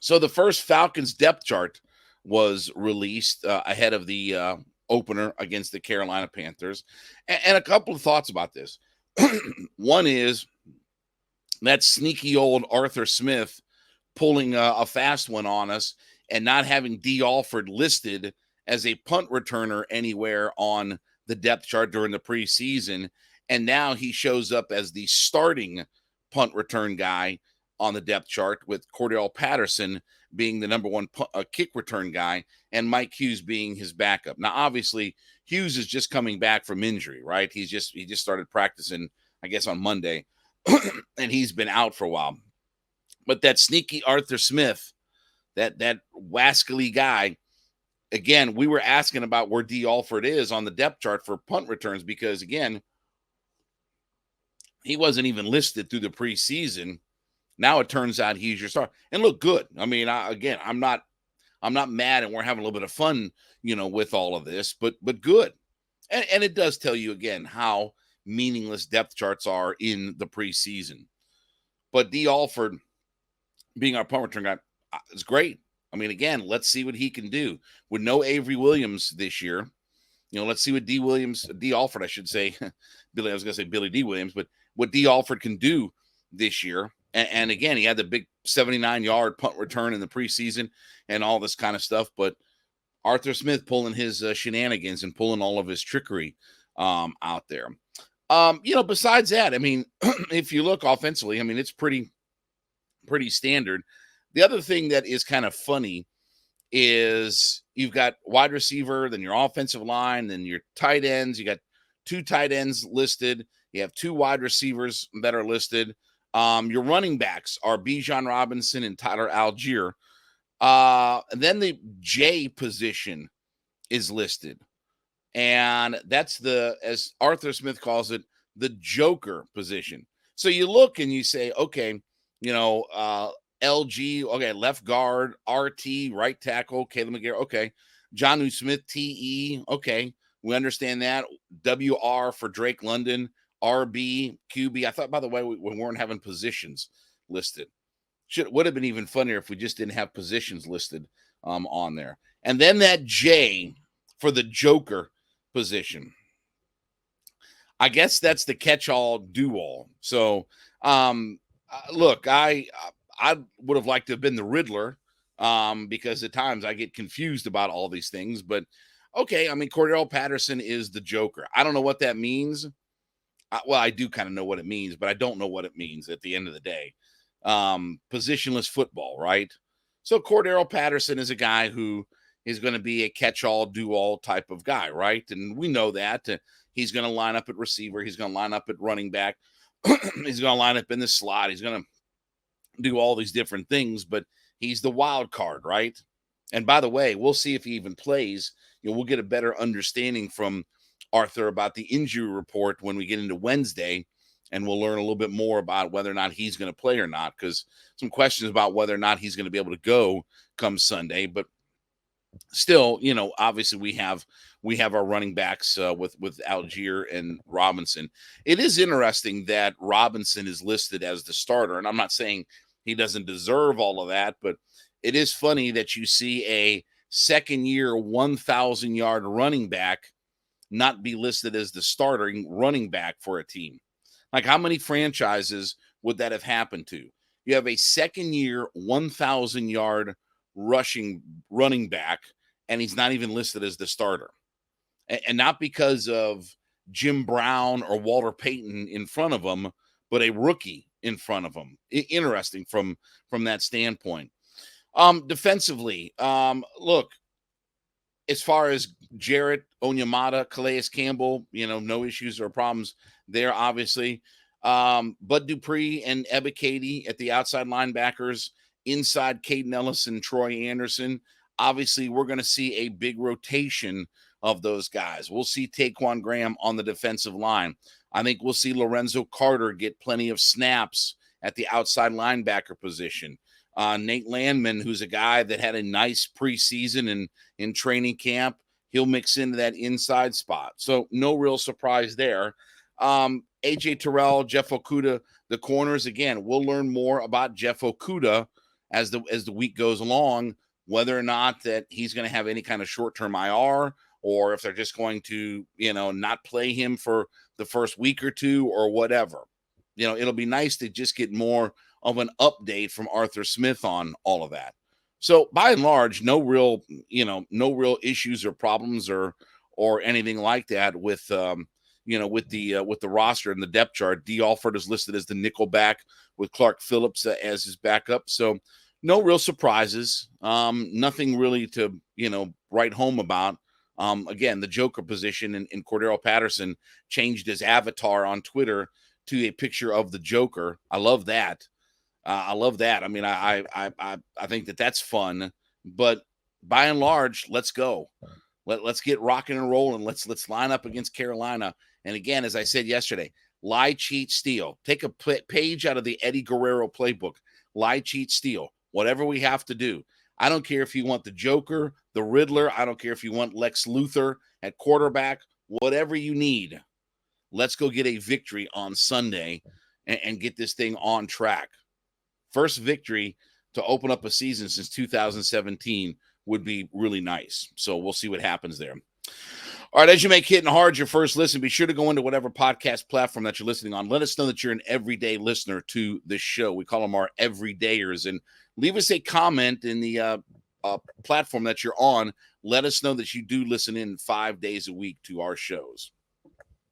So the first Falcons depth chart was released ahead of the opener against the Carolina Panthers. And a couple of thoughts about this. One is that sneaky old Arthur Smith pulling a fast one on us and not having Dee Alford listed as a punt returner anywhere on the depth chart during the preseason. And now he shows up as the starting punt return guy on the depth chart, with Cordell Patterson being the number one kick return guy and Mike Hughes being his backup. Now, obviously, Hughes is just coming back from injury, right? He just started practicing, I guess, on Monday, and he's been out for a while. But that sneaky Arthur Smith, that wascally guy, again, we were asking about where Dee Alford is on the depth chart for punt returns because, again, he wasn't even listed through the preseason. Now it turns out he's your star and look good. I mean, I'm not mad, and we're having a little bit of fun, with all of this, but good. And it does tell you again how meaningless depth charts are in the preseason. But Dee Alford being our punt return guy is great. I mean, again, let's see what he can do with no Avery Williams this year. Let's see what Dee Alford, I should say. I was going to say Billy D. Williams, but what Dee Alford can do this year. And again, he had the big 79-yard punt return in the preseason and all this kind of stuff. But Arthur Smith pulling his shenanigans and pulling all of his trickery out there. Besides that, I mean, if you look offensively, I mean, it's pretty standard. The other thing that is kind of funny is you've got wide receiver, then your offensive line, then your tight ends. You got 2 tight ends listed. You have 2 wide receivers that are listed. Your running backs are Bijan Robinson and Tyler Algier. And then the J position is listed. And that's as Arthur Smith calls it, the joker position. So you look and you say, okay, LG, okay, left guard, RT, right tackle, Caleb McGarry, okay. Jonnu Smith, TE, okay. We understand that. WR for Drake London, RB, QB. I thought, by the way, we weren't having positions listed. Would have been even funnier if we just didn't have positions listed on there. And then that J for the joker position. I guess that's the catch-all, do-all. So, look, I would have liked to have been the Riddler because at times I get confused about all these things. But, okay, I mean, Cordell Patterson is the Joker. I don't know what that means. Well, I do kind of know what it means, but I don't know what it means at the end of the day. Positionless football, right? So Cordell Patterson is a guy who is going to be a catch-all, do-all type of guy, right? And we know that. He's going to line up at receiver. He's going to line up at running back. He's going to line up in the slot. He's going to do all these different things, but he's the wild card, right? And by the way, we'll see if he even plays. We'll get a better understanding from Arthur about the injury report when we get into Wednesday, and we'll learn a little bit more about whether or not he's going to play or not, because some questions about whether or not he's going to be able to go come Sunday. But still, obviously we have our running backs with Algier and Robinson. It is interesting that Robinson is listed as the starter, and I'm not saying he doesn't deserve all of that, but it is funny that you see a second-year 1,000-yard running back not be listed as the starting running back for a team. Like, how many franchises would that have happened to? You have a second-year 1,000-yard running back, and he's not even listed as the starter. And not because of Jim Brown or Walter Payton in front of him, but a rookie in front of him. Interesting from that standpoint. Defensively, look, as far as Jarrett, Onyemata, Calais Campbell, no issues or problems there, obviously. Bud Dupree and Ebiketie at the outside linebackers, inside Caden Ellis and Troy Anderson. Obviously, we're going to see a big rotation of those guys. We'll see Taquan Graham on the defensive line. I think we'll see Lorenzo Carter get plenty of snaps at the outside linebacker position. Nate Landman, who's a guy that had a nice preseason in training camp, he'll mix into that inside spot. So no real surprise there. AJ Terrell, Jeff Okudah, the corners. Again, we'll learn more about Jeff Okudah as the week goes along, whether or not that he's going to have any kind of short-term IR, or if they're just going to, not play him for the first week or two or whatever. It'll be nice to just get more of an update from Arthur Smith on all of that. So by and large, no real issues or problems or anything like that with with the roster and the depth chart. Dee Alford is listed as the nickelback with Clark Phillips as his backup. So no real surprises. Nothing really to write home about. Again, the Joker position in Cordero Patterson changed his avatar on Twitter to a picture of the Joker. I love that. I love that. I mean, I think that's fun. But by and large, let's go. Let's get rocking and rolling. Let's line up against Carolina. And again, as I said yesterday, lie, cheat, steal. Take a page out of the Eddie Guerrero playbook. Lie, cheat, steal. Whatever we have to do. I don't care if you want the Joker, the Riddler. I don't care if you want Lex Luthor at quarterback. Whatever you need. Let's go get a victory on Sunday and get this thing on track. First victory to open up a season since 2017 would be really nice. So we'll see what happens there. All right, as you make Hittin' Hard your first listen, be sure to go into whatever podcast platform that you're listening on. Let us know that you're an everyday listener to this show. We call them our everydayers. And leave us a comment in the platform that you're on. Let us know that you do listen in 5 days a week to our shows.